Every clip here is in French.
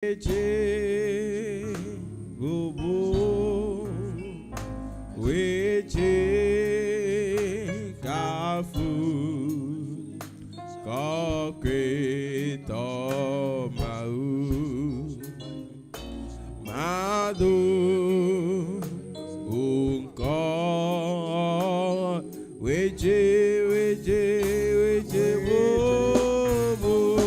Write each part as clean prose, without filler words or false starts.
Weje bubu, weje kafu, koke to madu unko, weje bubu,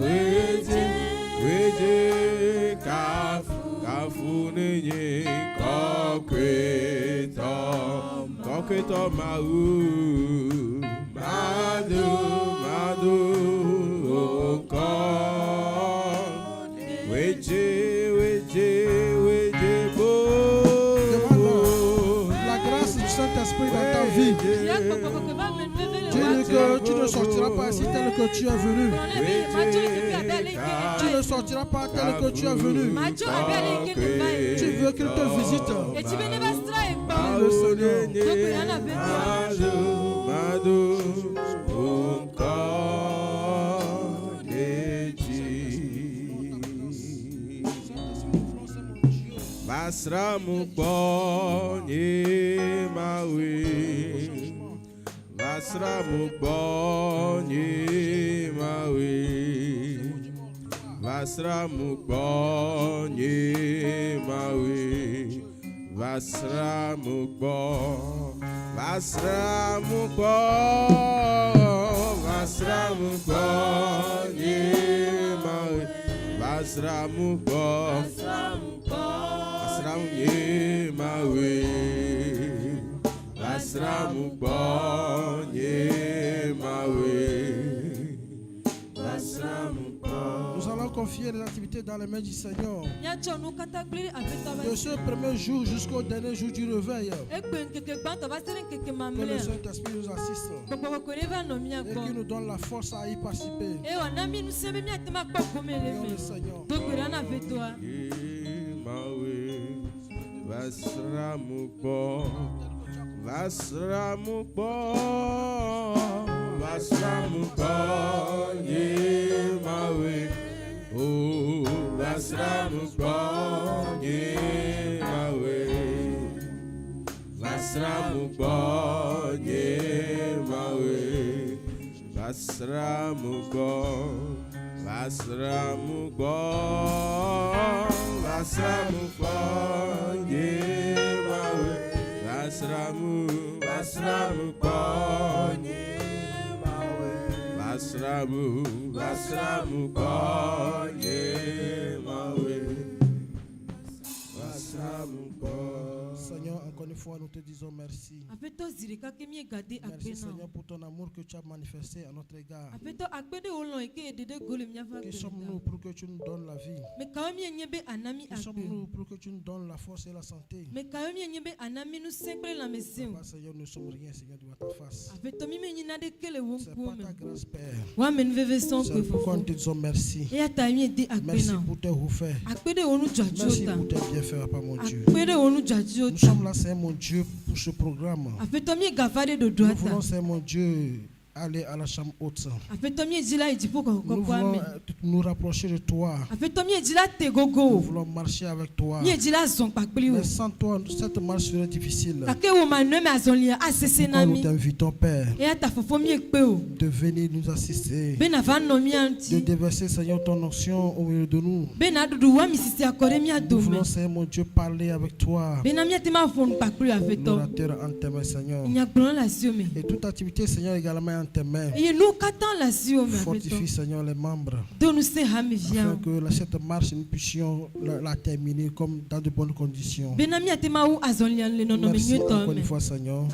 weje. Koketo mau madu ko weje bo. La grâce du Saint-Esprit dans ta vie. Dis-lui que tu ne sortiras pas ici tel que tu es venu. Tu ne sortiras pas tel que tu es venu. Tu veux qu'il te visite. Le Seigneur. Madu Vasramu bonye mawe, Vasramu bonye mawe, Vasramu bonye mawe, Vasramu bonye mawe, Vasramu ye mawe, Vasramu bonye mawe, Vasramu. Nous allons confier les activités dans les mains du Seigneur. De ce premier jour jusqu'au dernier jour du réveil. Que le Saint-Esprit nous assiste. Et qu'il nous donne la force à y participer. Prions le Seigneur. Vasramu ye mawe, oh Vasramu ye mawe, Vasramu ye mawe, Vasramu ye mawe, Vasramu Seigneur, encore une fois, nous te disons merci. Merci Seigneur pour ton amour que tu as manifesté à notre égard. Qui sommes-nous pour que tu nous donnes la vie? Qui sommes-nous pour que tu nous donnes la force et la santé? Papa, Seigneur, nous ne sommes rien, Seigneur, devant ta face. C'est pas ta grâce, Père. C'est pourquoi nous te disons merci. Merci pour tes refaits. Merci pour tes bienfaits, Papa, mon Dieu. Nous sommes là, Seigneur, mon Dieu, pour ce programme. Nous voulons, Seigneur, mon Dieu, aller à la chambre haute. Nous voulons nous rapprocher de toi. Nous voulons marcher avec toi. Mais sans toi, cette marche serait difficile. Pourquoi nous t'invitons, Père, de venir nous assister, de déverser, Seigneur, ton onction au milieu de nous. Nous voulons, Seigneur, mon Dieu, parler avec toi. L'orateur en tes mains, Seigneur. Et toute activité, Seigneur, également en tes mains. Fortifie, Seigneur, les membres, afin que cette marche, nous puissions la terminer comme dans de bonnes conditions. Merci encore une fois, Seigneur. Nous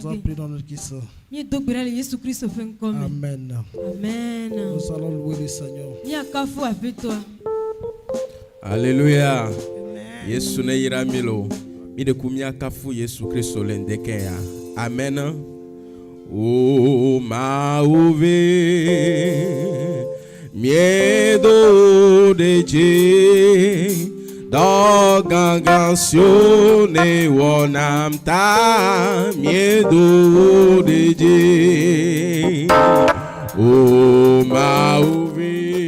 avons prié dans notre Christ. Amen. Nous allons louer le Seigneur. Alléluia. Yesu ne yiramilo. Mi de kumia kafu Yesu Kristo lendekeya. Amen. O mauve miedo de ti Dogangasione wonamta miedo deje o mauvi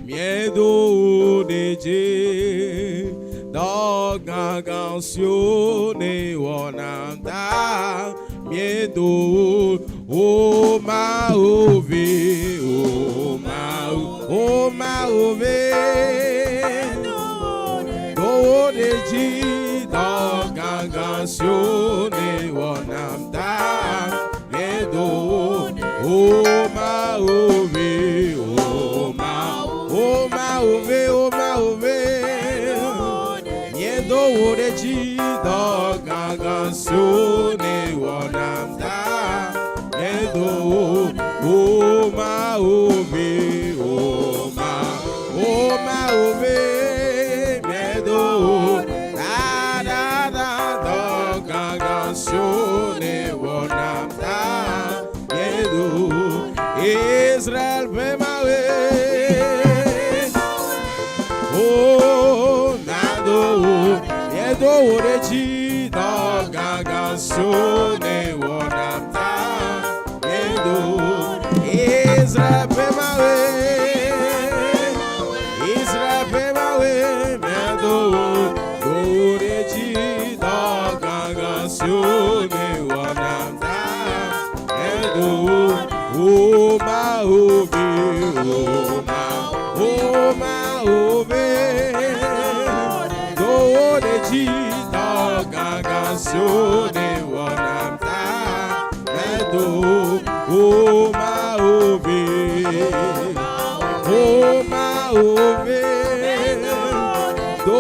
miedo deje Dogangasione wonamta miedo o mauvi o mauvi Odeji Dogangasione wonamta miedo o mauvi miedo odeji Dogangasione wonamta miedo o mauvi Israel vemawe oh nado miedo oreji Dogangasione wonamta miedo Israel vemawe miedo oreji Dogangasione wonamta miedo Oh my ove, do de ji Dogangasione wonamta medo. Oh my ove, do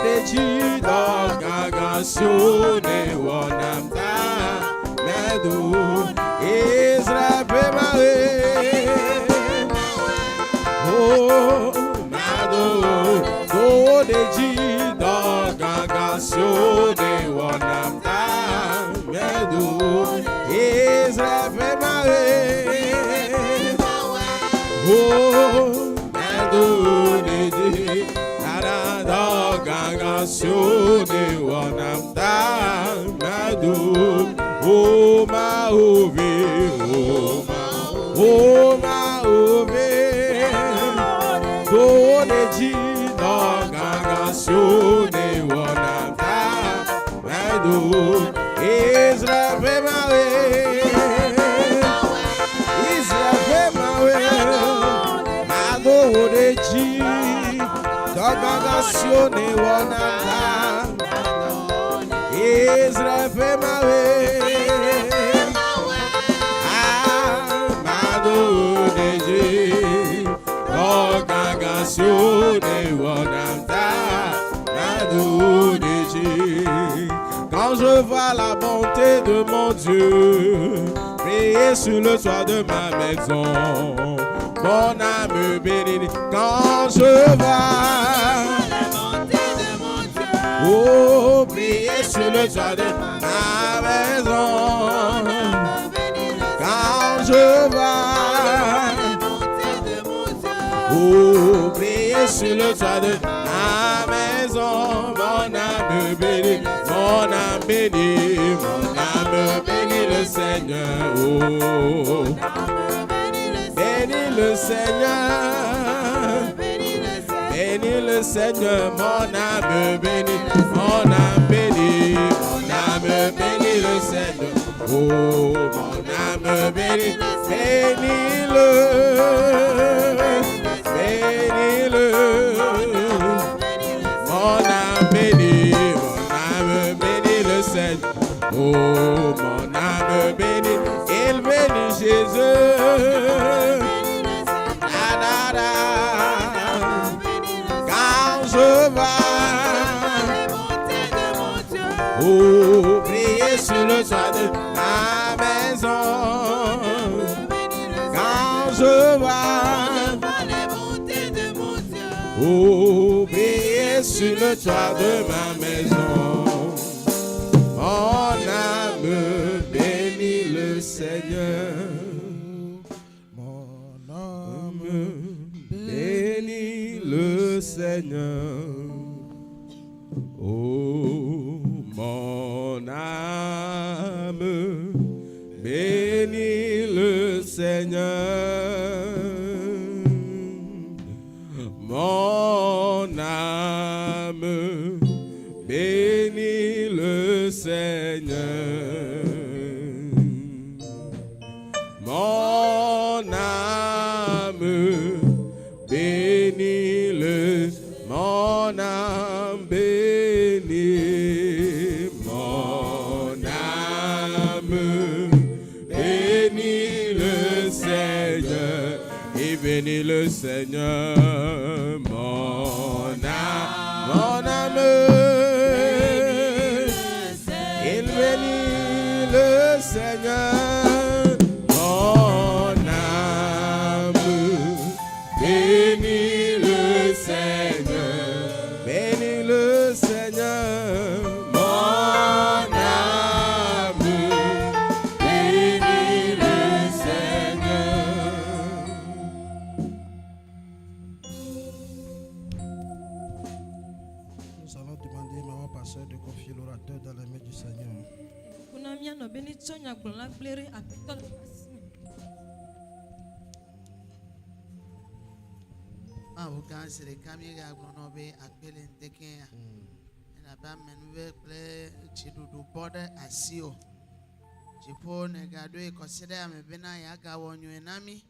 de ji Dogangasione wonamta medo. Israel vemawe oh nado do deji Dogangasione wonamta medo Israel vemawe oh nado deji Dogangasione wonamta medo oh my ove do deji Dogangasione wonamta medo Israel vemawe mado deji Dogangasione wonamta Israel vemawe Dogangasione wonamta medo deji. Quand je vois la bonté de mon Dieu briller sur le toit de ma maison, mon âme bénit. Quand je vois la bonté de mon Dieu oh briller sur le toit de ma maison, quand je vois oh, briller sur le toit de ma maison, mon âme bénit, le Seigneur, oh, bénis le Seigneur, bénis le Seigneur, mon âme bénit, le Seigneur, oh, mon âme bénit, bénis-le. Mon âme bénit le Seigneur. Oh, mon âme bénit, il bénit Jésus. Quand je vois oh, briller sur le toit de ma maison, quand je vois oh, briller sur le toit de ma maison, mon âme bénit le Seigneur. Mon âme bénit le Seigneur. Seigneur. Oh, mon âme, bénis le Seigneur. Mon âme, bénis le Seigneur. Mon âme, bénis le, mon âme bénis, mon âme bénis le Seigneur, et bénis le Seigneur, mon âme, il bénit le Seigneur. Bénis le Seigneur, bénis le Seigneur, mon âme, bénis le Seigneur. Nous allons demander, maman pasteur, de confier l'orateur dans les mains du Seigneur. Sere kami ga gbono be akpele ndeke ya na ba menwe kple chidudu bode asio jipo ne ga do e kosede amebena ya ga wonyu enami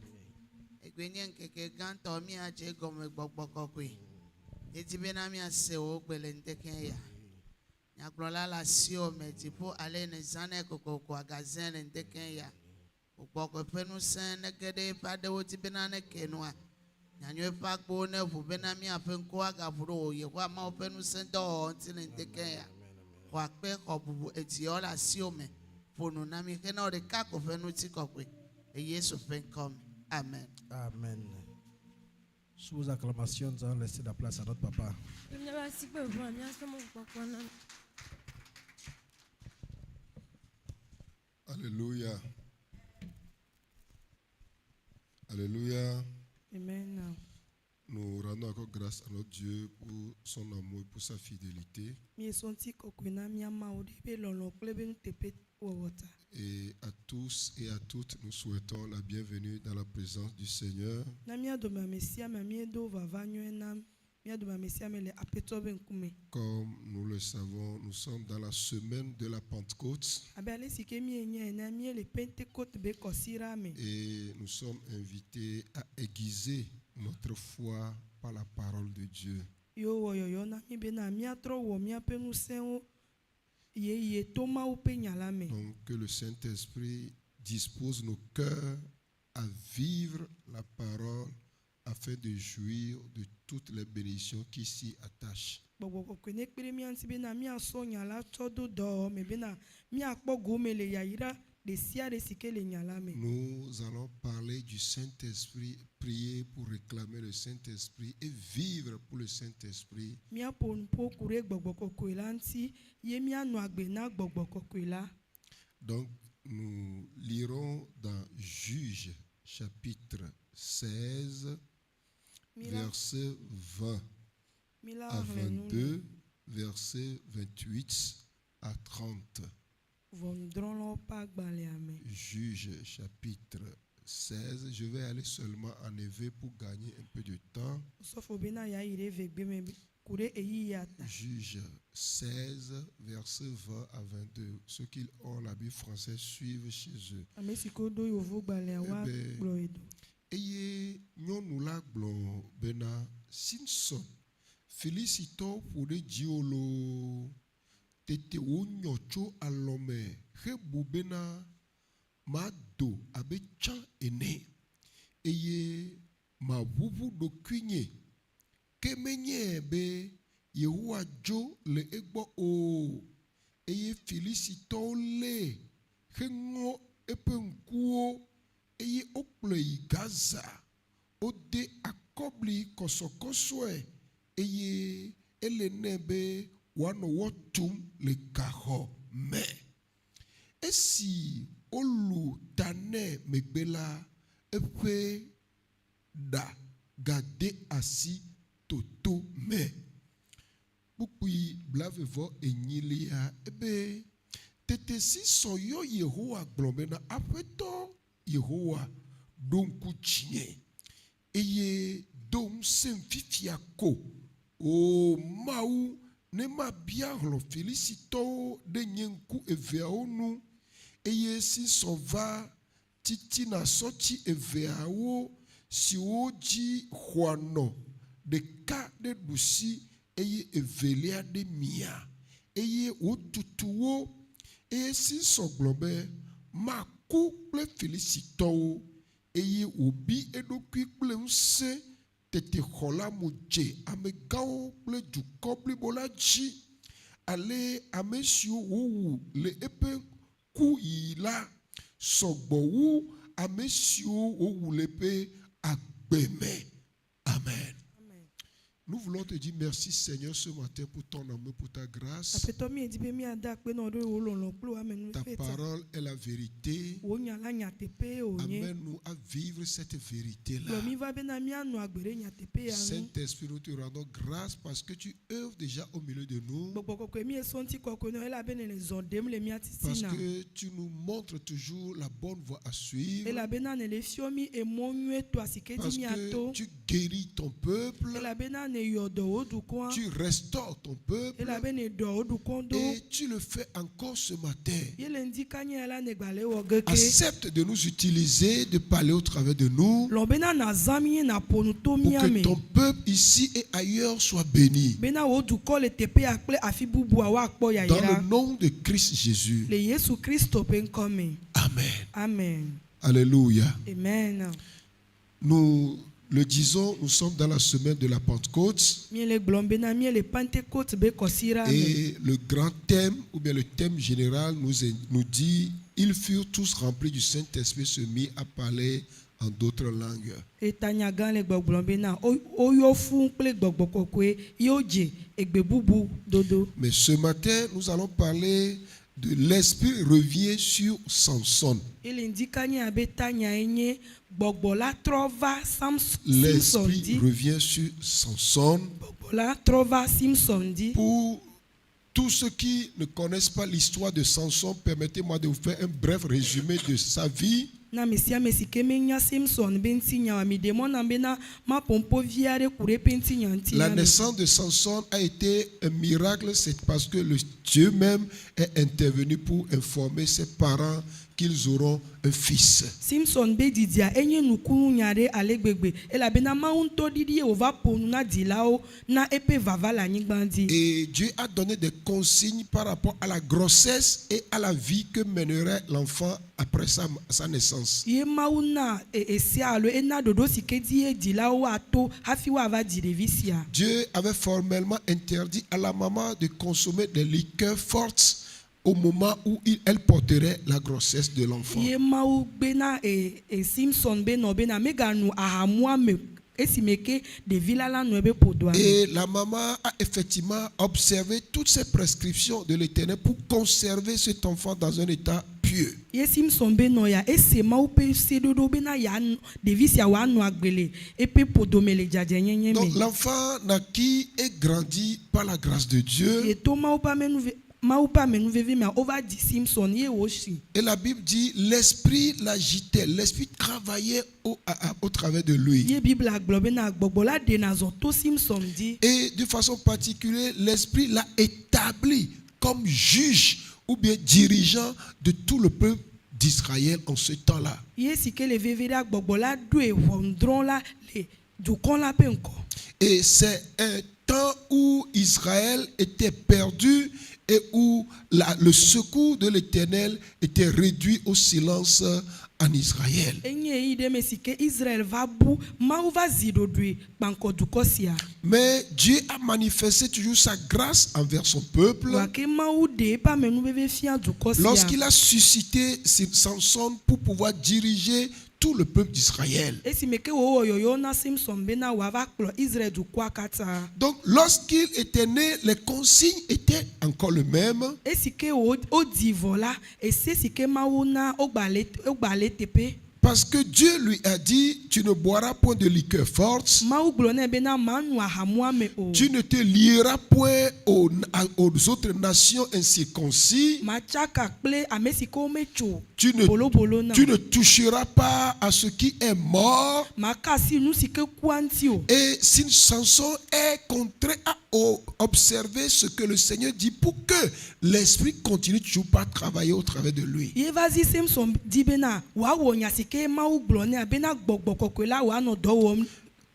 egbenye nkeke ganto mi aje gomo gbogbokokwe eti benami ase o gbele ndeke ya nya gblola la sio me jipo ale ne zane kokoko agazene ndeke ya ogboko penu sen negede pade oti benane kenwa Nyanyo pakpo ne vubenami apenko agavuro yewa ma openu sendo ntine ntekeya kwa kpe kobubu etiola siome ponu nami kena de kako fenu tikokwe e Yesu penkom amen. Amen. Sous vos acclamations, nous allons laisser la place à notre papa. Alléluia. Alléluia. Amen. Nous rendons encore grâce à notre Dieu pour son amour et pour sa fidélité. Et à tous et à toutes, nous souhaitons la bienvenue dans la présence du Seigneur. Comme nous le savons, nous sommes dans la semaine de la Pentecôte. Et nous sommes invités à aiguiser notre foi par la parole de Dieu. Donc que le Saint-Esprit dispose nos cœurs à vivre la parole afin de jouir de toutes les bénédictions qui s'y attachent. Nous allons parler du Saint-Esprit, prier pour réclamer le Saint-Esprit et vivre pour le Saint-Esprit. Donc, nous lirons dans Juges chapitre 16, verset 20 à 22, verset 28 à 30. Juge chapitre 16. Je vais aller seulement en éveil pour gagner un peu de temps. Juge 16, verset 20 à 22. Ceux qui ont la Bible française suivent chez eux. Eye nyɔnu la gblɔ bena Simpson Félicitons pour les diolo tete wonyo tso alome hebu bena mado abe tchan ene eye ma vuvu do kunye kemenye be Yehowa dzo le egbo o eye Félicitons le hengo epe nkuo eye okple yi Gaza ode akobli kosokosoe eye ele nebe wano wotum le gaho me esi olu tane megbela epe da gade asi toto mais bukui blave vo enyilia ebe tete si so yo Yehowa globena apeto Yehowa donku chie eye dom sem fifiako o mau ne ma bia hlo felicito de nyenku eveaonu eye si sova titi na sochi eveawo si oji huano de ka de dusi eye evelia de mia eye otutuwo eye si soglobe maku ple felicito eye obi edokui ple nse tete hola moje amegao ple duko ple bolaji ale amesio wowu le epe ku ila sogbowu amesio wowu lepe agbeme. Amen. Nous voulons te dire merci Seigneur ce matin pour ton amour, pour ta grâce. Ta parole est la vérité. Amène-nous à vivre cette vérité-là. Saint-Esprit, nous te rendons grâce parce que tu œuvres déjà au milieu de nous. Parce que tu nous montres toujours la bonne voie à suivre. Parce que tu guéris ton peuple. Tu restaures ton peuple et tu le fais encore ce matin. Accepte de nous utiliser, de parler au travers de nous pour que ton peuple ici et ailleurs soit béni. Dans le nom de Christ Jésus. Amen. Amen. Alléluia. Amen. Nous le disons, nous sommes dans la semaine de la Pentecôte. Et le grand thème, ou bien le thème général, nous dit ils furent tous remplis du Saint-Esprit, se mit à parler en d'autres langues. Mais ce matin, nous allons parler de l'Esprit revient sur Samson. L'Esprit revient sur Samson. Pour tous ceux qui ne connaissent pas l'histoire de Samson, permettez-moi de vous faire un bref résumé de sa vie. La naissance de Samson a été un miracle, c'est parce que le Dieu même est intervenu pour informer ses parents qu'ils auront un fils. Et Dieu a donné des consignes par rapport à la grossesse et à la vie que mènerait l'enfant après sa naissance. Dieu avait formellement interdit à la maman de consommer des liqueurs fortes au moment où elle porterait la grossesse de l'enfant. Et la maman a effectivement observé toutes ces prescriptions de l'Éternel pour conserver cet enfant dans un état pieux. Donc l'enfant naquit et grandit par la grâce de Dieu. Et la Bible dit l'esprit l'agitait, l'esprit travaillait au travers de lui. Et de façon particulière, l'esprit l'a établi comme juge ou bien dirigeant de tout le peuple d'Israël en ce temps-là. Et c'est un temps où Israël était perdu et où le secours de l'Éternel était réduit au silence en Israël. Mais Dieu a manifesté toujours sa grâce envers son peuple lorsqu'il a suscité Samson pour pouvoir diriger tout le peuple d'Israël. Donc lorsqu'il était né, les consignes étaient encore les mêmes. Parce que Dieu lui a dit, tu ne boiras point de liqueur forte. Tu ne te lieras point aux autres nations incirconcis. Tu ne toucheras pas à ce qui est mort. Et si Samson est contraint à observer ce que le Seigneur dit pour que l'esprit continue toujours pas travailler au travers de lui.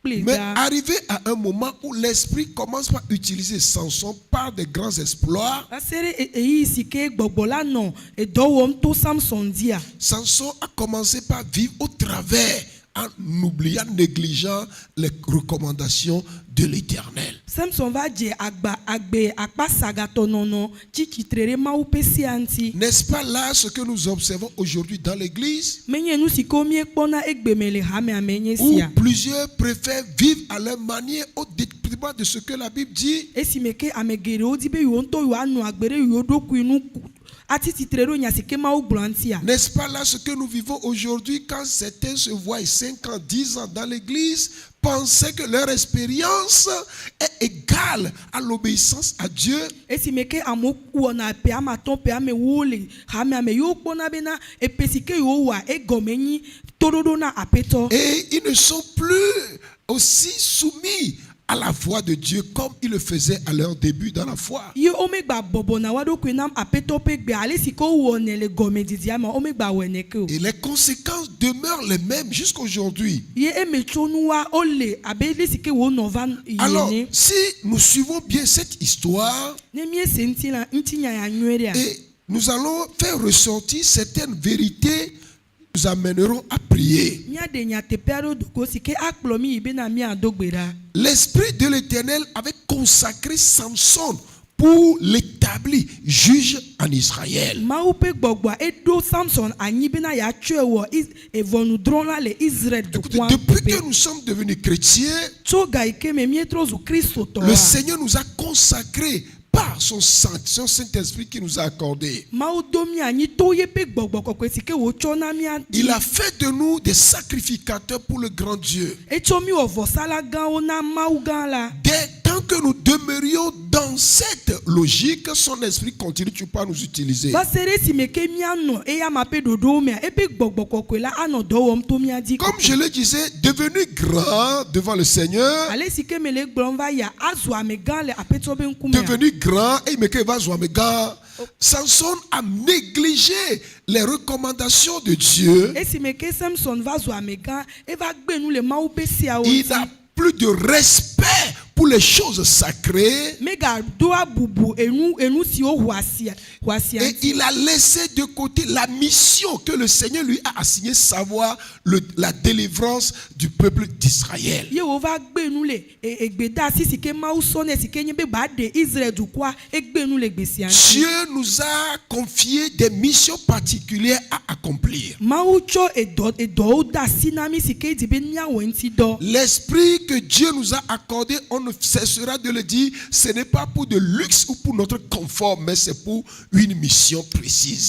Mais arrivé à un moment où l'esprit commence à utiliser Samson par des grands exploits, Samson a commencé par vivre au travers en oubliant, négligeant les recommandations de l'Éternel. N'est-ce pas là ce que nous observons aujourd'hui dans l'église? Où plusieurs préfèrent vivre à leur manière au détriment de ce que la Bible dit. N'est-ce pas là ce que nous vivons aujourd'hui quand certains se voient 5 ans, 10 ans dans l'église, pensaient que leur expérience est égale à l'obéissance à Dieu? Et ils ne sont plus aussi soumis à la voix de Dieu comme ils le faisaient à leur début dans la foi. Et les conséquences demeurent les mêmes jusqu'à aujourd'hui. Alors, si nous suivons bien cette histoire, et nous allons faire ressortir certaines vérités, nous amènerons à prier. L'Esprit de l'Éternel avait consacré Samson pour l'établir juge en Israël. Écoutez, depuis que nous sommes devenus chrétiens, le Seigneur nous a consacrés par son Saint-Esprit qui nous a accordé. Il a fait de nous des sacrificateurs pour le grand Dieu. Tant que nous demeurions dans cette logique, son esprit continue pas à nous utiliser. Comme je le disais, devenu grand devant le Seigneur, devenu grand, Samson a négligé les recommandations de Dieu. Il n'a plus de respect pour les choses sacrées. Et il a laissé de côté la mission que le Seigneur lui a assignée, savoir la délivrance du peuple d'Israël. Dieu nous a confié des missions particulières à accomplir. L'esprit que Dieu nous a accordé, on ne cessera de le dire, ce n'est pas pour de luxe ou pour notre confort, mais c'est pour une mission précise.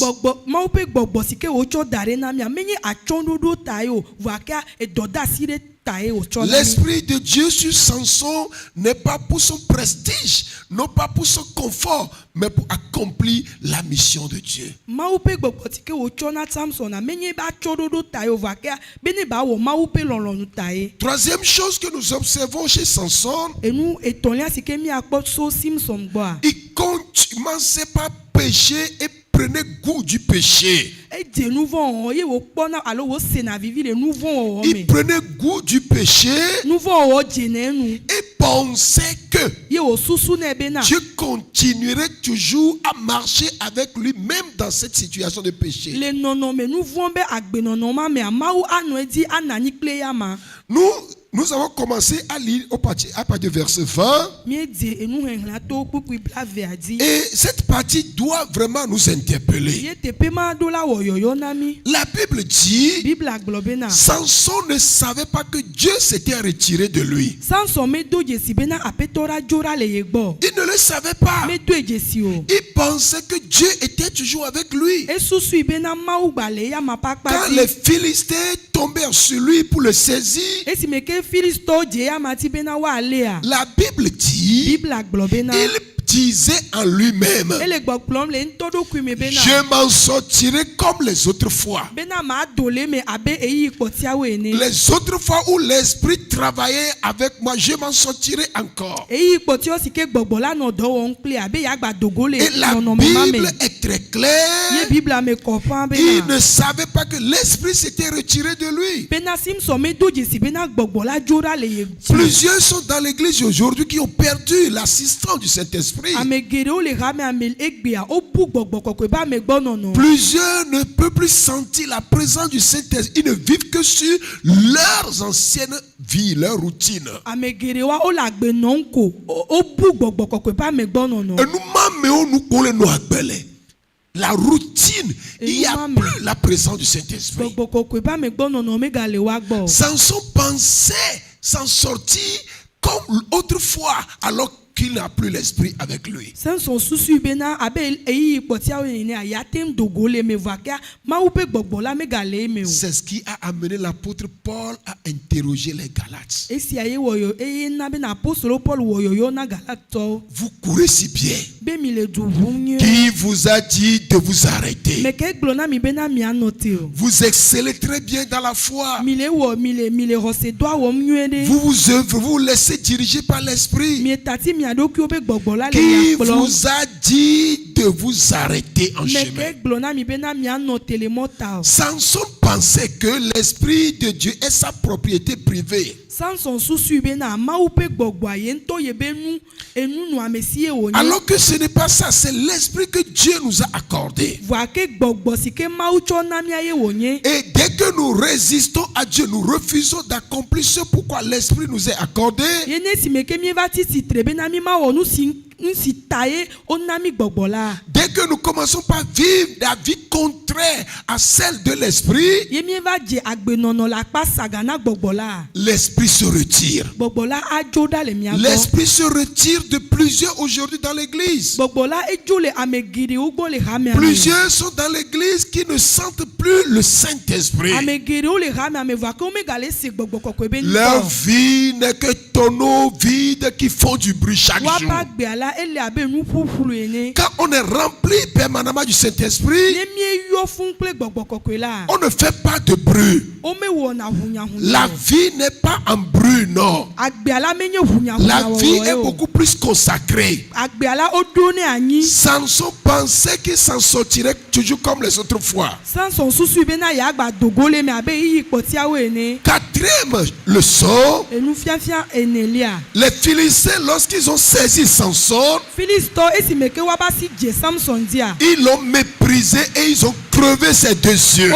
L'esprit de Dieu sur Samson n'est pas pour son prestige, non pas pour son confort, mais pour accomplir la mission de Dieu. Troisième chose que nous observons chez Samson, il commençait par pécher et prenait goût du péché. Il prenait goût du péché et pensait que Dieu continuerait toujours à marcher avec lui même dans cette situation de péché. Nous avons commencé à lire à partir du verset 20. Et cette partie doit vraiment nous interpeller. La Bible dit, Samson ne savait pas que Dieu s'était retiré de lui. Il ne le savait pas. Il pensait que Dieu était toujours avec lui. Quand les Philistins tomber sur lui pour le saisir. La Bible dit, il disait en lui-même, je m'en sortirai comme les autres fois. Les autres fois où l'esprit travaillait avec moi, je m'en sortirai encore. Et la Bible est très claire. Il ne savait pas que l'esprit s'était retiré de lui. Plusieurs sont dans l'église aujourd'hui qui ont perdu l'assistance du Saint-Esprit. Plusieurs ne peuvent plus sentir la présence du Saint-Esprit. Ils ne vivent que sur leurs anciennes vies, leur routine. Et la routine, il n'y a plus la présence du Saint-Esprit. Samson pensait s'en sortir comme autrefois, alors qu'il n'a plus l'esprit avec lui. C'est ce qui a amené l'apôtre Paul à interroger les Galates. Vous courez si bien. Qui vous a dit de vous arrêter? Vous excellez très bien dans la foi. Vous vous laissez diriger par l'esprit. Qui vous a dit de vous arrêter en chemin? Samson pensait que l'esprit de Dieu est sa propriété privée. Alors que ce n'est pas ça, c'est l'esprit que Dieu nous a accordé. Et dès que nous résistons à Dieu, nous refusons d'accomplir ce pourquoi l'esprit nous est accordé. Dès que nous commençons par vivre la vie contraire à celle de l'esprit, l'esprit se retire. L'esprit se retire de plusieurs aujourd'hui dans l'église. Plusieurs sont dans l'église qui ne sentent plus le Saint-Esprit. Leur vie n'est que tonneau vide qui font du bruit chaque jour. Quand on est rempli permanemment du Saint-Esprit, on ne fait pas de bruit. La vie n'est pas en bruit, non. La vie est beaucoup plus consacrée. Samson pensait qu'il s'en sortirait toujours comme les autres fois. Quatrième leçon, les Philistins, lorsqu'ils ont saisi Samson, ils l'ont méprisé et ils ont crevé ses deux yeux.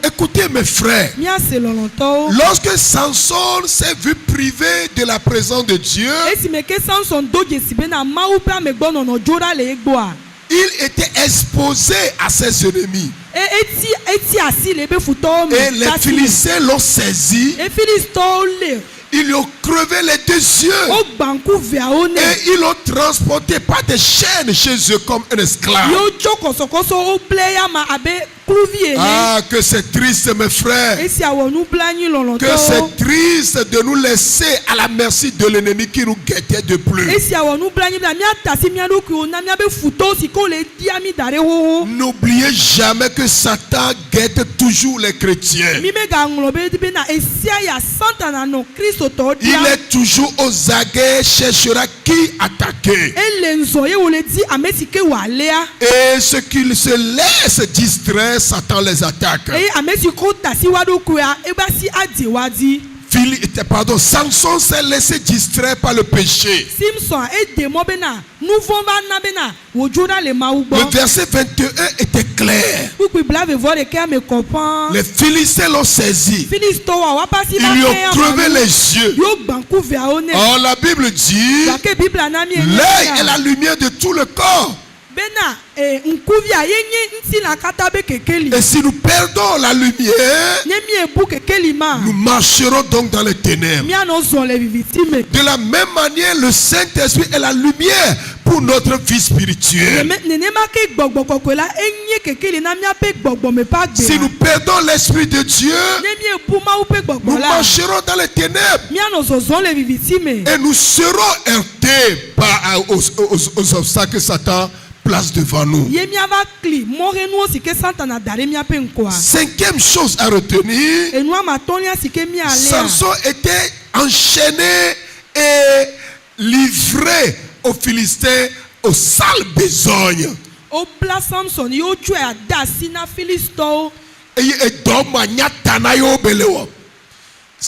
Écoutez mes frères, lorsque Samson s'est vu privé de la présence de Dieu, il était exposé à ses ennemis. Et les Philistins l'ont saisi. Ils lui ont crevé les deux yeux. Et ils l'ont transporté par des chaînes chez eux comme un esclave. Ah, que c'est triste, mes frères. Que c'est triste de nous laisser à la merci de l'ennemi qui nous guettait de plus. N'oubliez jamais que Satan guette toujours les chrétiens. Il est toujours aux aguets, cherchera qui attaquer. Et ceux qui se laissent distraire, Satan les attaque. Samson s'est laissé distraire par le péché. Le verset 21 était clair. Les Philistins l'ont saisi. Ils lui ont crevé les yeux. Oh, la Bible dit, l'œil est la lumière de tout le corps. Et si nous perdons la lumière, nous marcherons donc dans les ténèbres. De la même manière, le Saint-Esprit est la lumière pour notre vie spirituelle. Si nous perdons l'Esprit de Dieu, nous marcherons dans les ténèbres et nous serons heurtés aux obstacles que Satan place devant nous. Cinquième chose à retenir, Samson était enchaîné et livré aux Philistins aux sales besognes.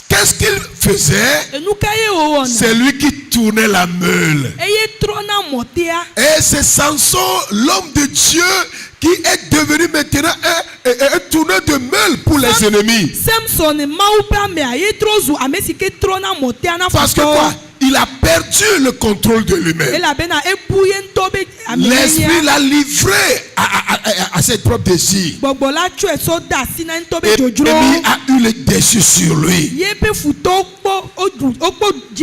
Qu'est-ce qu'il faisait? C'est lui qui tournait la meule. Et c'est Samson, l'homme de Dieu, qui est devenu maintenant un tourneur de meule pour les ennemis. Parce que quoi? Il a perdu le contrôle de lui-même. L'esprit l'a livré à ses propres désirs. Et l'ennemi a eu le dessus sur lui.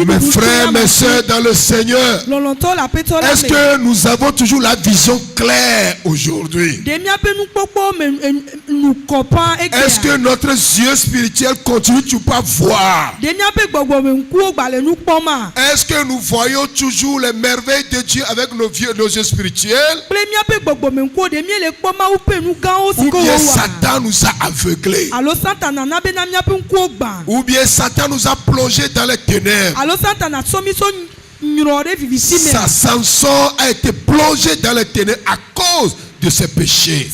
Mes frères, mes soeurs dans le Seigneur, est-ce que nous avons toujours la vision claire aujourd'hui? Est-ce que notre yeux spirituel continue toujours pas voir? Est-ce que nous voyons toujours les merveilles de Dieu avec nos yeux spirituels? Ou bien Satan nous a aveuglés? Ou bien Satan nous a plongés dans les ténèbres? Samson a été plongé dans les ténèbres à cause de ses péchés.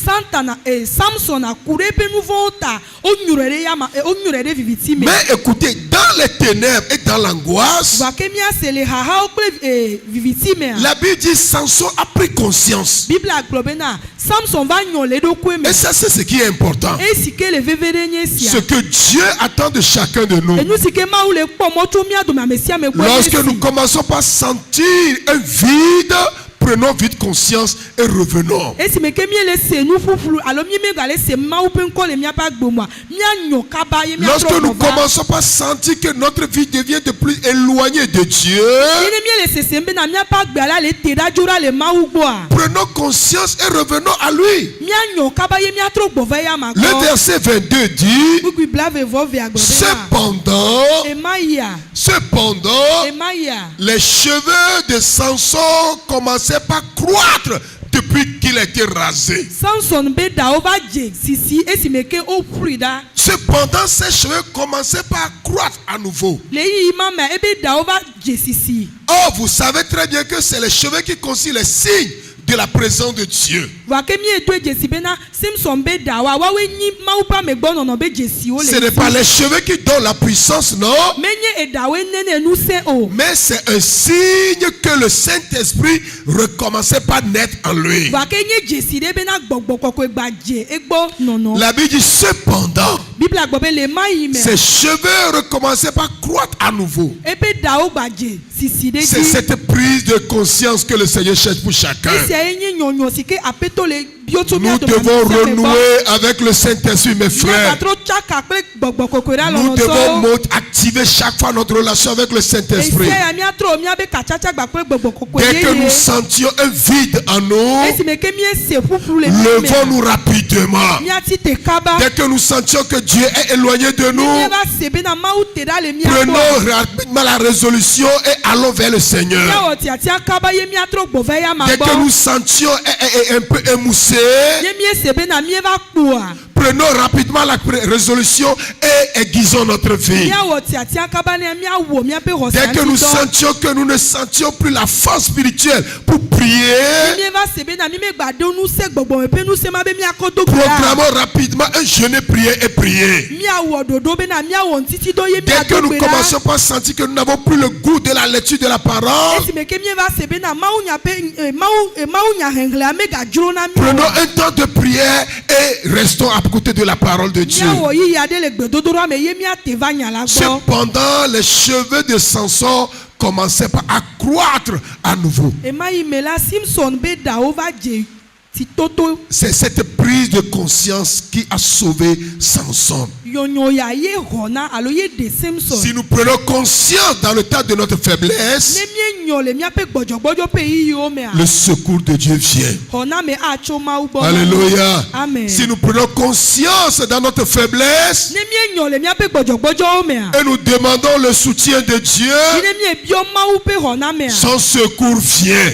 Mais écoutez, dans les ténèbres et dans l'angoisse, la Bible dit Samson a pris conscience. Et ça, c'est ce qui est important. Ce que Dieu attend de chacun de nous. Lorsque nous commençons par sentir un vide, prenons vite conscience et revenons. Lorsque nous commençons par sentir que notre vie devient de plus éloignée de Dieu, prenons conscience et revenons à lui. Le verset 22 dit: Cependant, les cheveux de Samson commençaient par croître depuis qu'il a été rasé. Cependant, ses cheveux commençaient par croître à nouveau. Or, vous savez très bien que c'est les cheveux qui constituent les signes de la présence de Dieu. Ce n'est pas les cheveux qui donnent la puissance, non. Mais c'est un signe que le Saint-Esprit recommençait par naître en lui. La Bible dit cependant, ses cheveux recommençaient par croître à nouveau. C'est cette prise de conscience que le Seigneur cherche pour chacun. Nous devons renouer avec le Saint-Esprit, mes frères. Nous devons activer chaque fois notre relation avec le Saint-Esprit. Dès que nous sentions un vide en nous, levons-nous rapidement. Dès que nous sentions que Dieu est éloigné de nous, prenons rapidement la résolution et allons vers le Seigneur. Dès que nous sentions un peu émoussés, prenons rapidement la résolution et aiguisons notre vie. Dès que nous sentions que nous ne sentions plus la force spirituelle pour prier, proclamons rapidement un jeûne, prier et prier. Dès que nous commençons par sentir que nous n'avons plus le goût de la lecture de la parole, prenons un temps de prière et restons écouter de la parole de Dieu. Cependant, les cheveux de Samson commençaient à croître à nouveau. C'est cette prise de conscience qui a sauvé Samson. Si nous prenons conscience dans le temps de notre faiblesse, le secours de Dieu vient. Alléluia. Amen. Si nous prenons conscience dans notre faiblesse et nous demandons le soutien de Dieu, son secours vient.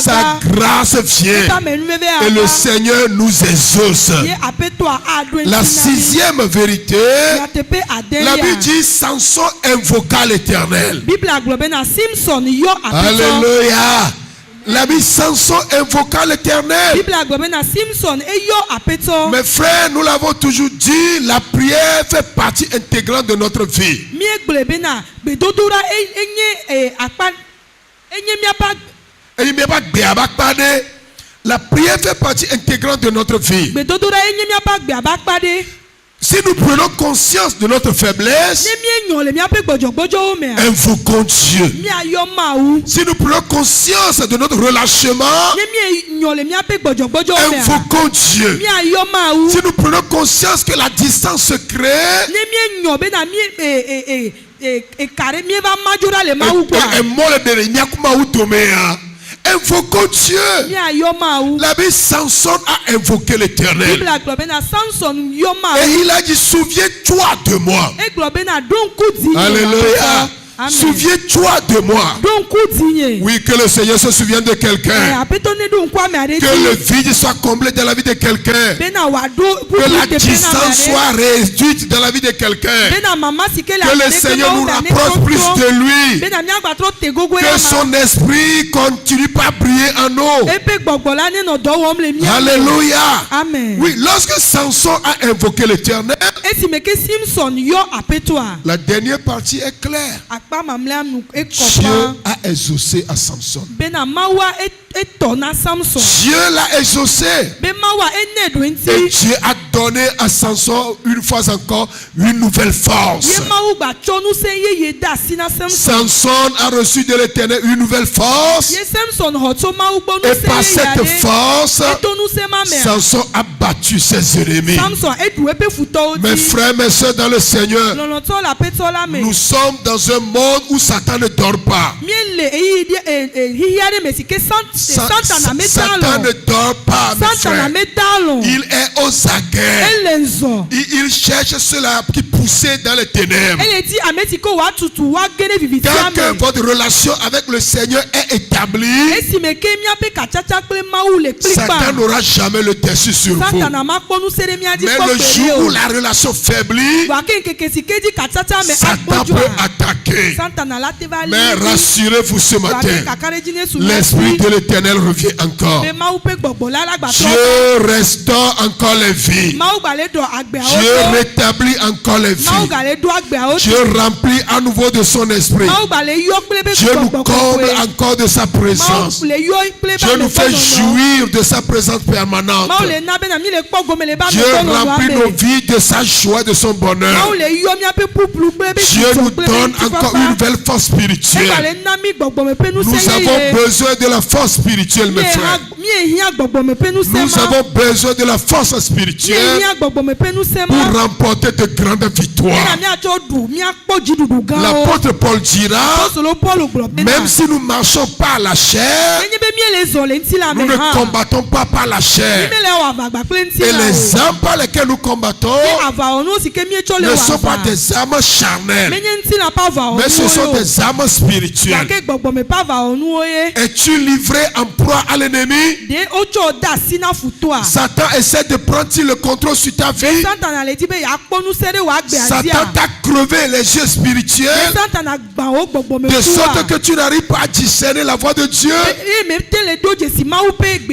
Sa grâce vient. Et le Seigneur nous exauce. La sixième vérité, la Bible dit Samson invoqua l'Éternel. Alléluia. La Bible Samson invoqua l'Éternel. Mes frères, nous l'avons toujours dit, la prière fait partie intégrante de notre vie. La prière fait partie intégrante de notre vie. Si nous prenons conscience de notre faiblesse, invoquons Dieu. Si nous prenons conscience de notre relâchement, invoquons Dieu. Si nous prenons conscience que la distance se crée, invoquons Dieu. La Bible Samson a invoqué l'Éternel. Et il a dit, souviens-toi de moi. Alléluia. Souviens-toi de moi. Oui, que le Seigneur se souvienne de quelqu'un. Que le vide soit comblé dans la vie de quelqu'un. Que la distance soit réduite dans la vie de quelqu'un. Que le Seigneur nous rapproche plus de lui. Que son esprit continue pas à briller en nous. Alléluia. Amen. Oui, lorsque Samson a invoqué l'Éternel, la dernière partie est claire. Dieu a exaucé à Samson. Dieu l'a exaucé. Et Dieu a donné à Samson une fois encore une nouvelle force. Samson a reçu de l'Éternel une nouvelle force. Et par cette force, Samson a battu ses ennemis. Mes frères, mes soeurs dans le Seigneur, nous sommes dans un monde où Satan ne dort pas. Satan ne dort pas, mes frères. Il est aux aguets. Il cherche ceux-là qui poussaient dans les ténèbres. Tant que votre relation avec le Seigneur est établie, Satan n'aura jamais le dessus sur vous. Mais le jour où la relation faiblit, Satan peut attaquer. Mais rassurez-vous ce matin, l'Esprit de l'Éternel revient encore. Dieu restaure encore les vies. Dieu rétablit encore les vies. Dieu remplit à nouveau de son esprit. Dieu nous comble encore de sa présence. Dieu nous fait jouir de sa présence permanente. Dieu remplit nos vies de sa joie, de son bonheur. Dieu nous donne encore une nouvelle force spirituelle. Nous avons besoin de la force spirituelle, mes frères. Nous avons besoin de la force spirituelle pour remporter de grandes victoires. L'apôtre Paul dira, même si nous ne marchons pas à la chair, nous ne combattons pas par la chair. Et les armes par lesquelles nous combattons ne sont pas des armes charnelles, mais ce sont des armes spirituelles. Es-tu livré en proie à l'ennemi? Satan essaie de prendre le contrôle sur ta vie. Satan t'a crevé les yeux spirituels de sorte que tu n'arrives pas à discerner la voix de Dieu.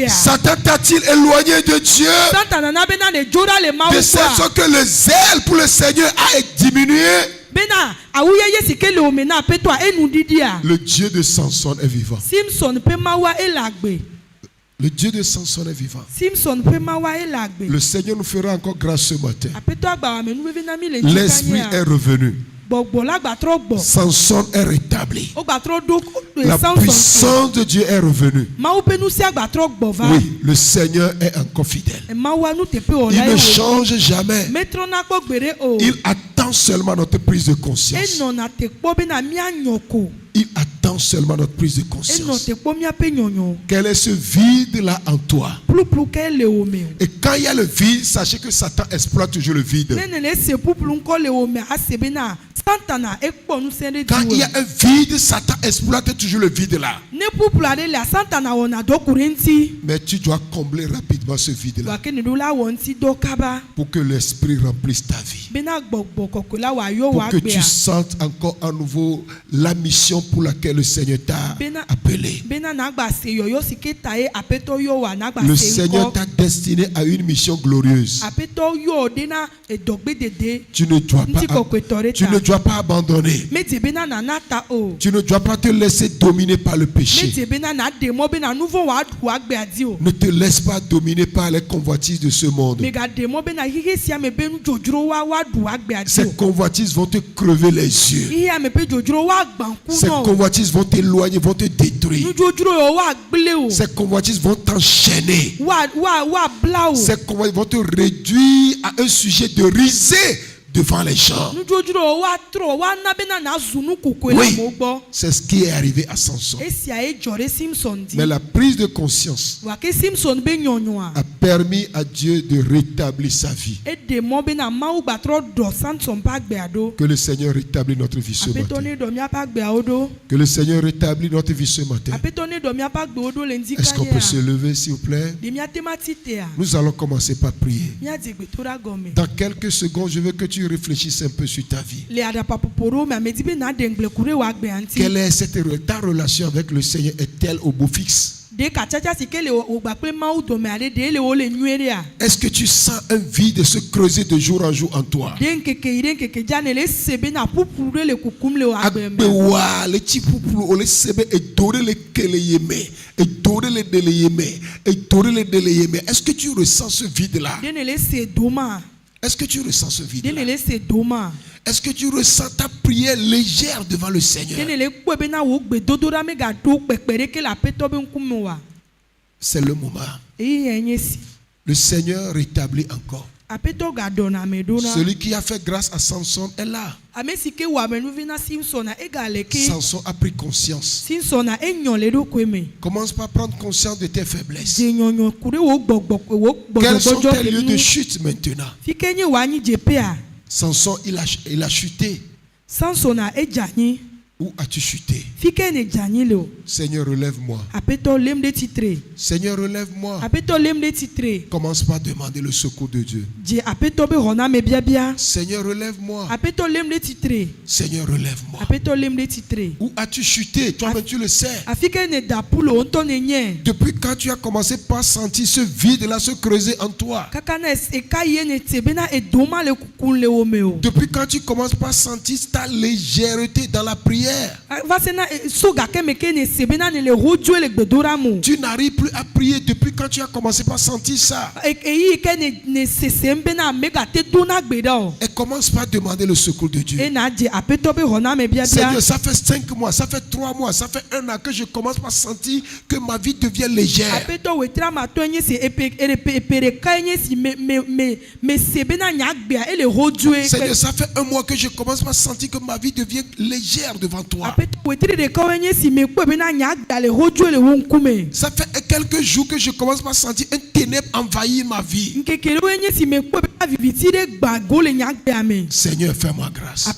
Satan t'a-t-il éloigné de Dieu de sorte que le zèle pour le Seigneur a diminué? Le Dieu de Samson est vivant. Le Dieu de Samson est vivant. Le Seigneur nous fera encore grâce ce matin. L'esprit est revenu. Samson est rétabli. La puissance de Dieu est revenue. Oui, le Seigneur est encore fidèle. Il ne change jamais. Il attend seulement notre prise de conscience. Il attend seulement notre prise de conscience. Quel est ce vide-là en toi? Et quand il y a le vide, sachez que Satan exploite toujours le vide. Quand il y a un vide, Satan exploite toujours le vide là. Mais tu dois combler rapidement ce vide-là pour que l'esprit remplisse ta vie. Pour que tu sentes encore à nouveau la mission pour laquelle le Seigneur t'a appelé. Le Seigneur t'a destiné à une mission glorieuse. Tu ne dois pas abandonner. Tu ne dois pas te laisser dominer par le péché. Ne te laisse pas dominer par les convoitises de ce monde. Ces convoitises vont te crever les yeux. Ces convoitises vont t'éloigner, vont te détruire. Ces convoitises vont t'enchaîner. Ces convoitises vont te réduire à un sujet de risée devant les gens. Oui, c'est ce qui est arrivé à Samson. Mais la prise de conscience a permis à Dieu de rétablir sa vie. Que le Seigneur rétablisse notre vie ce matin. Que le Seigneur rétablisse notre vie ce matin. Est-ce qu'on peut se lever s'il vous plaît? Nous allons commencer par prier. Dans quelques secondes, je veux que tu réfléchisses un peu sur ta vie. Quelle est ta relation avec le Seigneur? Est-elle au beau fixe? Est-ce que tu sens un vide se creuser de jour en jour en toi? Est-ce que tu ressens ce vide-là? Est-ce que tu ressens ce vide-là? Est-ce que tu ressens ta prière légère devant le Seigneur? C'est le moment. Le Seigneur rétablit encore. Celui qui a fait grâce à Samson est là. Samson a pris conscience. Commence par prendre conscience de tes faiblesses. Quels sont tes lieux de chute maintenant? Samson, il a chuté. Où as-tu chuté? Seigneur, relève-moi. Seigneur, relève-moi. Commence par demander le secours de Dieu. Seigneur, relève-moi. Seigneur, relève-moi. Où as-tu chuté? Toi-même, tu le sais. Depuis quand tu as commencé par sentir ce vide-là se creuser en toi? Depuis quand tu commences par sentir ta légèreté dans la prière? Tu n'arrives plus à prier depuis quand tu as commencé par sentir ça. Et commence par demander le secours de Dieu. Seigneur, ça fait 5 mois, ça fait 3 mois, ça fait 1 an que je commence par sentir que ma vie devient légère. Seigneur, ça fait 1 mois que je commence par sentir que ma vie devient légère devant toi. Ça fait quelques jours que je commence par sentir un ténèbre envahir ma vie. Seigneur, fais-moi grâce.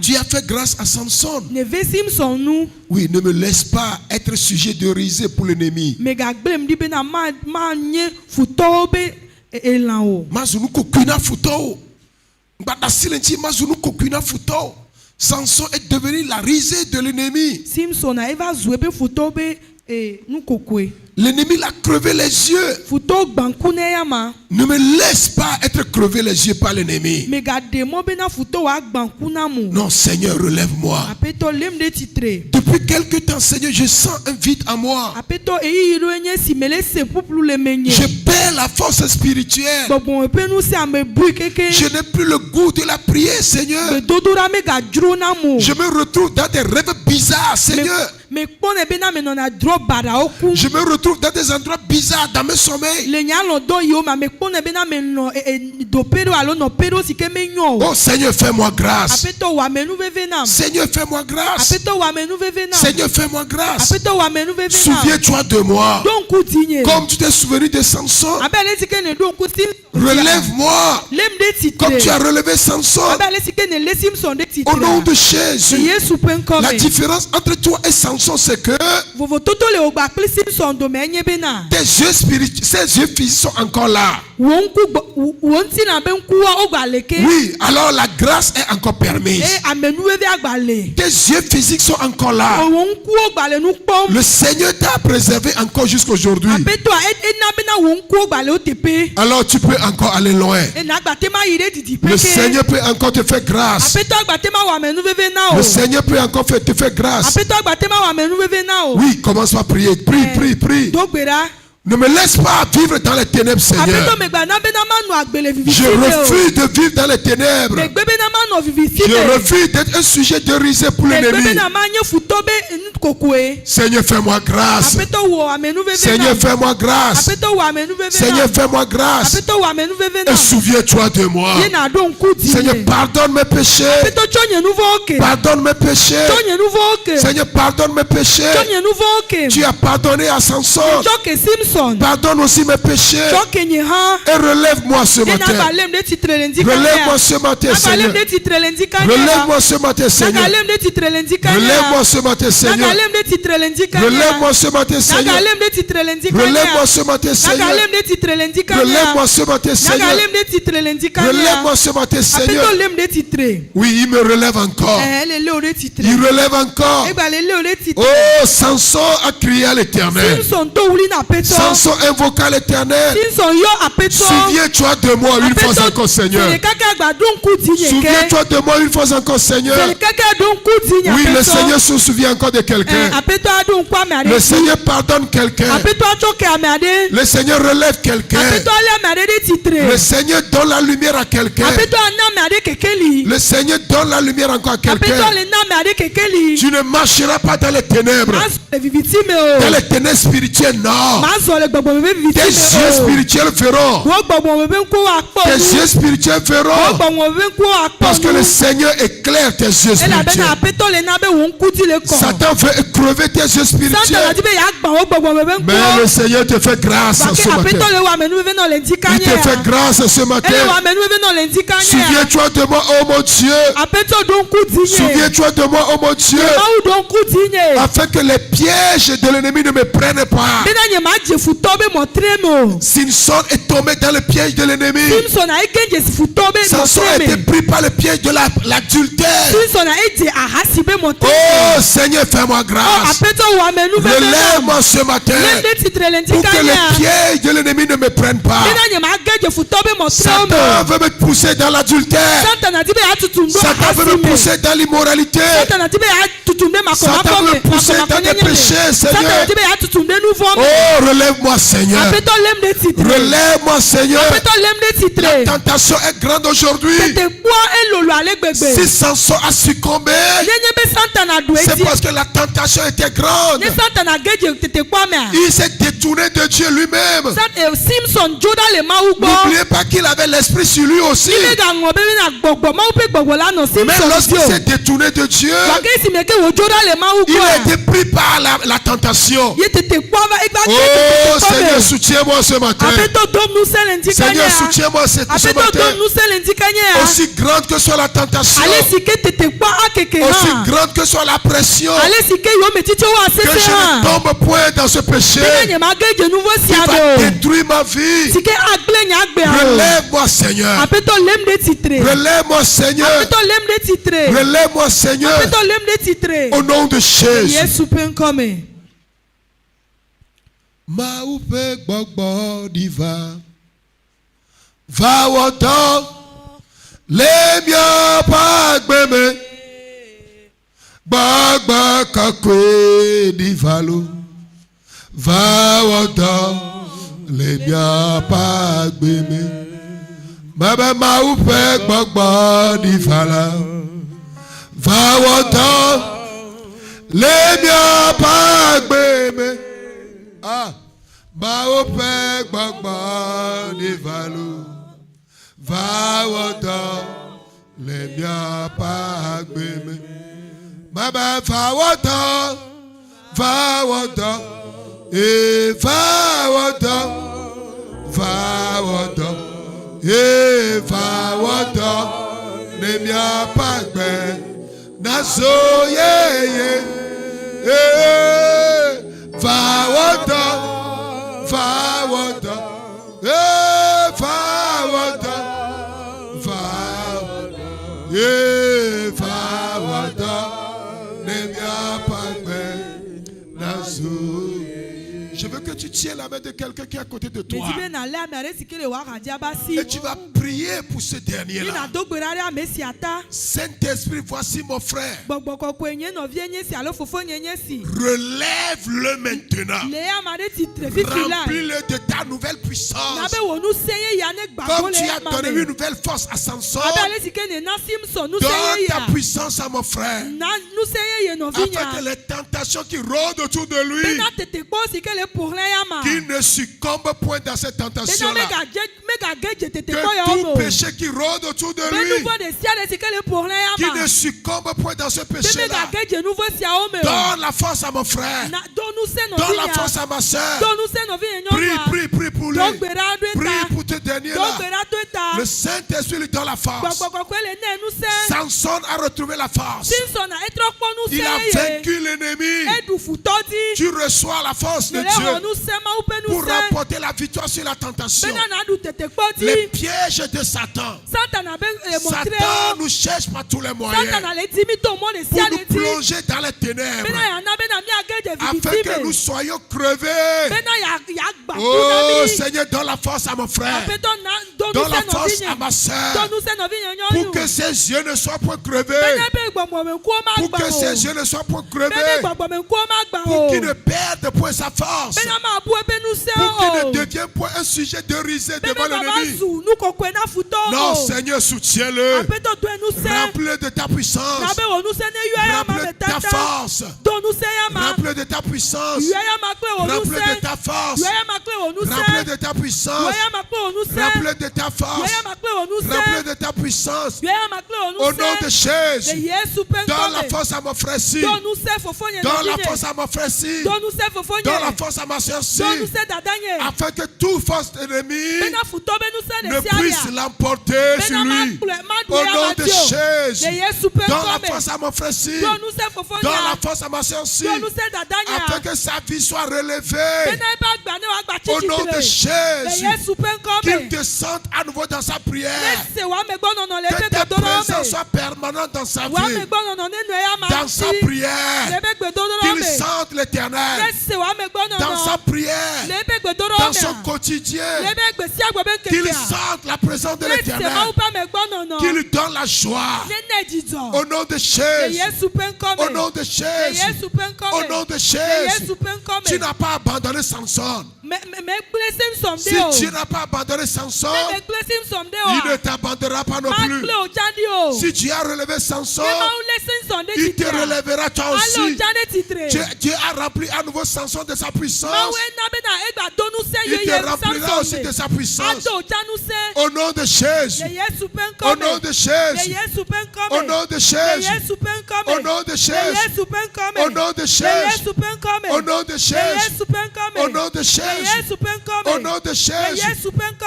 Tu as fait grâce à Samson. Oui, ne me laisse pas être sujet de risée pour l'ennemi. Samson est devenu la risée de l'ennemi. L'ennemi l'a crevé les yeux. Ne me laisse pas être crevé les yeux par l'ennemi. Non, Seigneur, relève-moi. Depuis quelque temps, Seigneur, je sens un vide à moi. Je perds la force spirituelle. Je n'ai plus le goût de la prière, Seigneur. Je me retrouve dans des rêves bizarres, Seigneur. Je me retrouve dans des endroits bizarres dans mes sommeils. Oh Seigneur, fais-moi grâce. Seigneur, fais-moi grâce. Seigneur, fais-moi grâce. Souviens-toi de moi. Comme tu t'es souvenu de Samson. Relève-moi. Comme tu as relevé Samson. Au nom de Jésus. La différence entre toi et Samson, c'est que tes yeux spirituels, ces yeux physiques sont encore là. Oui, alors la grâce est encore permise. Tes yeux physiques sont encore là. Le Seigneur t'a préservé encore jusqu'à aujourd'hui. Alors tu peux encore aller loin. Le Seigneur peut encore te faire grâce. Le Seigneur peut encore te faire grâce. Oui, commence à prier. Prie. Ne me laisse pas vivre dans les ténèbres, Seigneur. Je refuse de vivre dans les ténèbres. Je refuse d'être un sujet de risée pour l'ennemi. Seigneur, fais-moi grâce. Seigneur, fais-moi grâce. Seigneur, fais-moi grâce. Et souviens-toi de moi. Seigneur, pardonne mes péchés. Pardonne mes péchés. Seigneur, pardonne mes péchés. Tu as pardonné à Samson. Pardonne aussi mes péchés. Et relève-moi ce matin. Relève-moi ce matin, Seigneur. Relève-moi ce matin, Seigneur. Relève-moi ce matin, Seigneur. Relève-moi ce matin, Seigneur. Relève-moi ce matin, Seigneur. Relève-moi ce matin, Seigneur. Relève-moi ce matin, Seigneur. Oui, il me relève encore. Il relève encore. Oh, Samson a crié à l'Éternel. Samson invoqua l'Éternel. Souviens-toi de moi une fois encore, Seigneur. Souviens-toi de moi une fois encore, Seigneur. Oui, le Seigneur se souvient encore de quelqu'un. Le Seigneur pardonne quelqu'un. Le Seigneur relève quelqu'un. Le Seigneur donne la lumière à quelqu'un. Le Seigneur donne la lumière encore à quelqu'un. Tu ne marcheras pas dans les ténèbres. Dans les ténèbres spirituelles, non. Tes yeux spirituels verront. Tes yeux spirituels verront. Parce que le Seigneur éclaire tes yeux spirituels. Satan veut crever tes yeux spirituels. Mais le Seigneur te fait grâce ce matin. Il te fait grâce ce matin. Souviens-toi de moi, oh mon Dieu. Souviens-toi de moi, oh mon Dieu. Afin que les pièges de l'ennemi ne me prennent pas. Samson est tombé dans le piège de l'ennemi. Samson a été pris par le piège de l'adultère. Oh Seigneur, fais-moi grâce. Relève-moi ce matin pour que les pièges de l'ennemi ne me prennent pas. Satan veut me pousser dans l'adultère. Satan veut me pousser dans l'immoralité. Satan veut me pousser dans des péchés, Seigneur. Oh, relève-moi, Seigneur. Relève-moi, Seigneur. La tentation est grande aujourd'hui. Si Samson a succombé, c'est parce que la tentation était grande. Il s'est détourné de Dieu lui-même. N'oubliez pas qu'il avait l'esprit sur lui aussi. Mais lorsqu'il s'est détourné de Dieu, il a été pris par la tentation. Oh Seigneur, soutiens-moi ce matin. Seigneur, soutiens-moi ce matin. Aussi grande que soit la tentation, aussi grande que soit la pression, que je ne tombe point dans ce péché qui va détruire ma vie. Relève-moi, Seigneur. Relève-moi, Seigneur. Relève-moi, Seigneur. Au nom de Jésus. Ma oupe gbogbo diva. Va wotan. Les miens pas gbeme. Gbogbo kakwe divalo. Va wotan. Les miens pas gbeme. Baba ma oupe gbogbo divala. Va wotan. Les miens pas gbeme. Ah, ma oupe gbogbo divalo. Va wotan. Les miens pas gbeme. Baba va wotan. Va wotan. Et va wotan. Va wotan. Et va wotan. Les miens pas gbeme. Naso ye. Va wotan. Va wotan. Va wotan. Va wotan. Les miens pas gbeme. Naso. Je veux que tu tiennes la main de quelqu'un qui est à côté de toi. Et tu vas prier pour ce dernier-là. Saint-Esprit, voici mon frère. Relève-le maintenant. Remplis-le de ta nouvelle puissance. Comme tu as donné une nouvelle force à Samson, donne ta puissance à mon frère. Afin que les tentations qui rôdent autour de lui, qu'il ne succombe point dans cette tentation-là. Que tout péché qui rôde autour de lui, qu'il ne succombe point dans ce péché-là. Donne la force à mon frère. Donne la force à ma soeur. Prie pour lui. Prie pour tes derniers-là. Le Saint-Esprit lui donne la force. Samson a retrouvé la force. Il a vaincu l'ennemi. Tu reçois la force de Dieu pour remporter la victoire sur la tentation. Les pièges de Satan. Satan nous cherche par tous les moyens pour nous plonger dans les ténèbres afin que nous soyons crevés. Oh Seigneur, donne la force à mon frère. Donne la force à ma soeur pour que ses yeux ne soient point crevés. Pour que ses yeux ne soient point crevés. Pour qu'il ne perde point sa force. Pour qu'il ne devienne point un sujet de risée devant l'ennemi. Non, Seigneur, soutiens-le. Remplis-le de ta puissance. Remplis-le de ta force. Remplis-le de ta puissance. Remplis-le de ta force. Remplis-le de ta puissance. Remplis-le de ta force. Remplis-le de ta puissance. Au nom de Jésus. Donne la force à mon frère-ci. Donne la force à mon frère-ci. Donne la force à ma soeur-ci. Afin que toute force ennemie ne puisse l'emporter sur lui. Au nom de Jésus. Donne la force à mon frère-ci. Donne la force à ma soeur-ci. Afin que sa vie soit relevée. Au nom de Jésus. Qu'il descende à nouveau dans sa prière. Que ta présence soit permanente dans sa vie. Dans sa prière. Qu'il sente l'Éternel. Dans sa prière. Dans son quotidien. Qu'il sente la présence de l'Éternel. Qu'il lui donne la joie. Au nom de Jésus. Au nom de Jésus. Au nom de Jésus. Tu n'as pas abandonné Samson. Si tu n'as pas abandonné Samson, il ne t'abandonnera pas non plus. Si tu as relevé Samson, il te relèvera toi aussi. Dieu a rempli à nouveau Samson de sa puissance. Il te remplira aussi de sa puissance. Au nom de Jésus. Au nom de Jésus. Au nom de Jésus. Au nom de Jésus. Au nom de Jésus. Au nom de Jésus. Au nom de Jésus. Au nom de Jésus.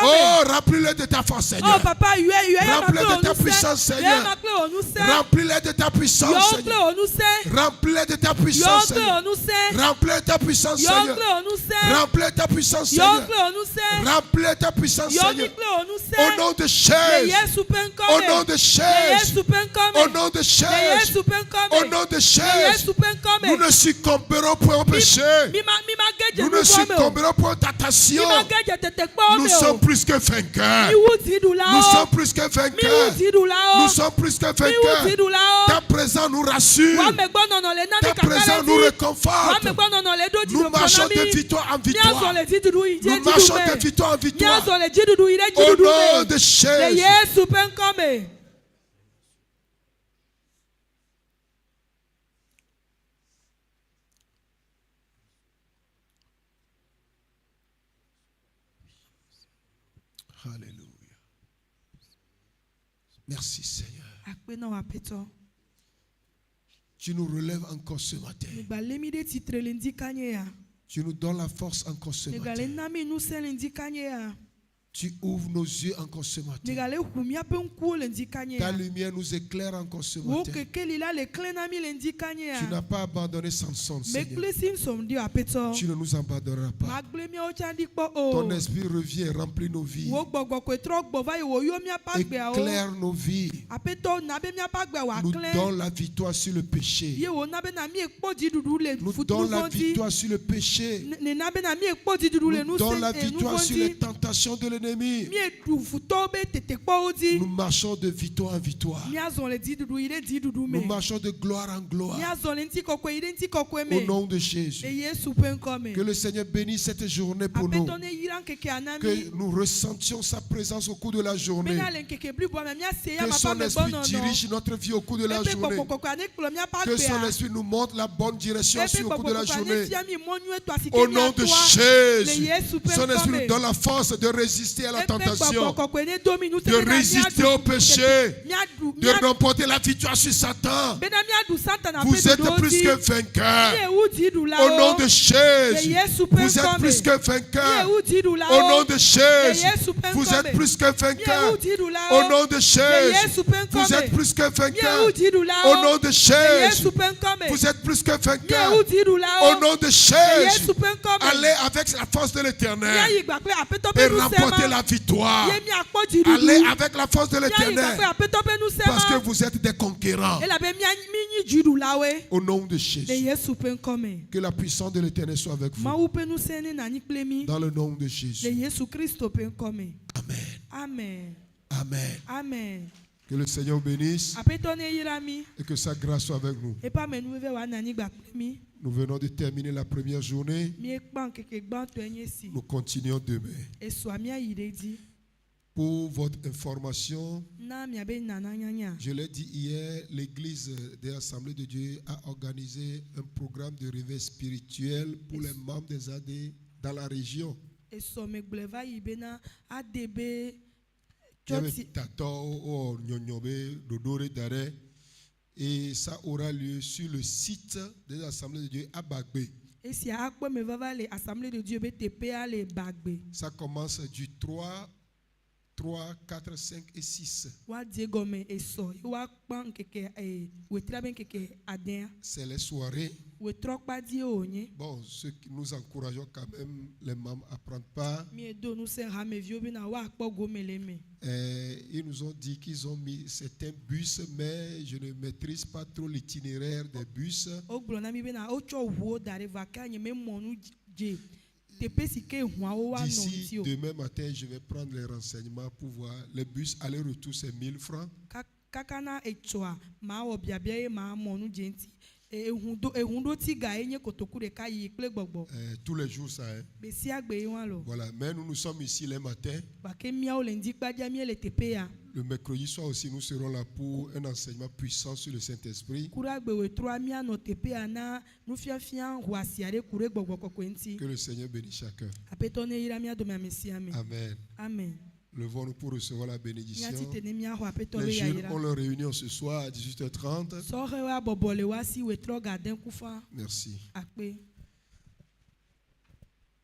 Oh, remplis-le de ta force, Seigneur. Remplis-le de ta puissance, Seigneur. Remplis-le de ta puissance, Seigneur. Remplis-le de ta puissance, Seigneur. Remplis ta puissance, Seigneur. Remplis ta puissance, Seigneur. Remplis ta puissance, Seigneur. Au nom de Jésus. Au nom de Jésus. Au nom de Jésus. Au nom de Jésus. Nous ne succomberons point au péché. Nous ne succomberons pas aux tentations. Nous sommes plus que vainqueurs. Nous sommes plus que vainqueurs. Nous sommes plus que vainqueurs. Ta présence nous rassure. Ta présence nous réconforte. Nous marchons de victoire en victoire. Nous marchons de victoire en victoire. Au nom de Jésus. Alléluia. Merci Seigneur. Tu nous relèves encore ce matin. Tu nous donnes la force encore ce matin. Tu ouvres nos yeux encore ce matin. Ta lumière nous éclaire encore ce matin. Tu n'as pas abandonné Samson, Seigneur. Tu ne nous abandonneras pas. Ton esprit revient et remplit nos vies. Éclaire nos vies. Nous donne la victoire sur le péché. Nous donne la victoire sur le péché. Nous donne la victoire sur les tentations de l'ennemi. Nous marchons de victoire en victoire. Nous marchons de gloire en gloire. Au nom de Jésus. Que le Seigneur bénisse cette journée pour nous. Que nous ressentions sa présence au cours de la journée. Que son esprit dirige notre vie au cours de la journée. Que son esprit nous montre la bonne direction au cours de la journée. Au nom de Jésus. Son esprit nous donne la force de résister à la tentation, de résister au péché, de remporter la victoire sur Satan. Vous êtes plus que vainqueurs. Au nom de Jésus, vous êtes plus que vainqueurs. Au nom de Jésus, vous êtes plus que vainqueurs. Au nom de Jésus, vous êtes plus que vainqueurs. Au nom de Jésus, vous êtes plus que vainqueurs. Au nom de Jésus, allez avec la force de l'Éternel et remportez la victoire. Allez avec la force de l'Éternel parce que vous êtes des conquérants. Au nom de Jésus. Que la puissance de l'Éternel soit avec vous. Dans le nom de Jésus. Amen. Amen. Amen. Amen. Que le Seigneur vous bénisse et que sa grâce soit avec nous. Nous venons de terminer la première journée. Nous continuons demain. Pour votre information, je l'ai dit hier, l'Église des Assemblées de Dieu a organisé un programme de réveil spirituel pour les membres des AD dans la région. Et ça aura lieu sur le site des Assemblées de Dieu à Bagbé. Ça commence du 3, 4, 5 et 6. C'est les soirées. Bon, nous encourageons quand même les membres à prendre part. Ils nous ont dit qu'ils ont mis certains bus, mais je ne maîtrise pas trop l'itinéraire des bus. D'ici demain matin, je vais prendre les renseignements pour voir. Les bus aller-retour, c'est 1000 francs. Tous les jours ça est. Voilà, mais nous sommes ici les matins. Le mercredi soir aussi nous serons là pour un enseignement puissant sur le Saint-Esprit. Que le Seigneur bénisse chacun. Amen. Amen. Levons-nous pour recevoir la bénédiction. Les jeunes ont leur réunion ce soir à 18h30. Merci.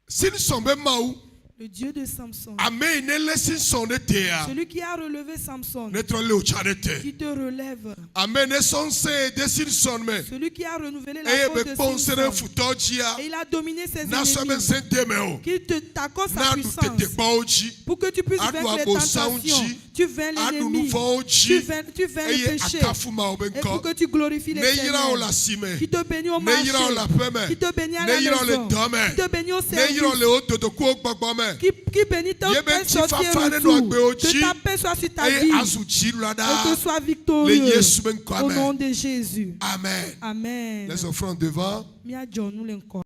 Si nous sommes maou, le Dieu de Samson, celui qui a relevé Samson, qui te relève, celui qui a renouvelé la force de Samson, et il a dominé ses ennemis, qu'il t'accorde sa puissance pour que tu puisses vaincre les tentations. Tu vaincs l'ennemi. Tu vaincs le péché. Et pour que tu glorifies l'Éternel. Qui te bénit au marché. Qui te bénit à la maison. Qui te bénit au service. Qui bénit ton pain sorti et retour. Que ta paix soit sur ta vie. Et que sois victorieux. Au nom de Jésus. Amen. Amen. Les offrandes devant.